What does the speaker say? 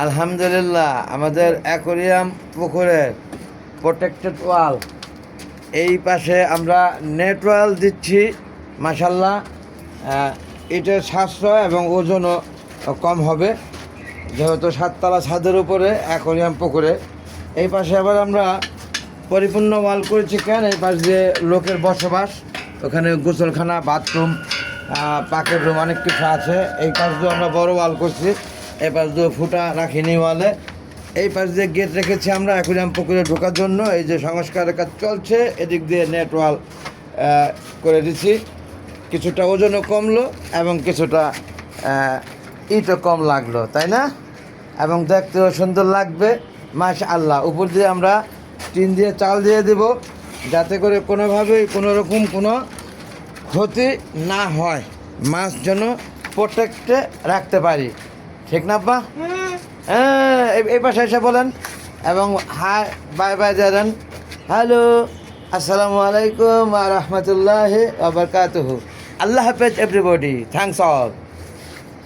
আলহামদুলিল্লাহ আমাদের অ্যাকোরিয়াম পুকুরের প্রোটেক্টেড ওয়াল এই পাশে আমরা নেট ওয়াল দিচ্ছি। মাশাল্লাহ, এটার সাশ্রয় এবং ওজনও কম হবে, যেহেতু 7তলা ছাদের উপরে অ্যাকোরিয়াম পুকুরে। এই পাশে আবার আমরা পরিপূর্ণ ওয়াল করেছি। কেন? এই পাশ দিয়ে লোকের বসবাস, ওখানে গোসলখানা, বাথরুম, পাকের রুম, অনেক কিছু আছে। এই পাশ দিয়ে আমরা বড় ওয়াল করছি, এই পাশ দিয়ে ফুটা রাখিনি ওয়ালে। এই পাশ দিয়ে গেট রেখেছি আমরা অ্যাকোরিয়াম পুকুরে ঢোকার জন্য। এই যে সংস্কারের কাজ চলছে, এদিক দিয়ে নেট ওয়াল করে দিচ্ছি। কিছুটা ওজনও কমলো এবং কিছুটা ইটও কম লাগলো, তাই না? এবং দেখতেও সুন্দর লাগবে মাশাআল্লাহ। উপর দিয়ে আমরা টিন দিয়ে চাল দিয়ে দেব, যাতে করে কোনোভাবেই কোনো রকম কোনো ক্ষতি না হয়, মাছ যেন প্রোটেক্টে রাখতে পারি। ঠিক না আব্বা? হ্যাঁ, এই পাশে এসে বলেন এবং হাই বাই বাই দেন। হ্যালো, আসসালামু আলাইকুম ওয়া রাহমাতুল্লাহি ওয়া বারাকাতুহু। আল্লাহ হাফেজ এভরিবডি, থ্যাংকস অল।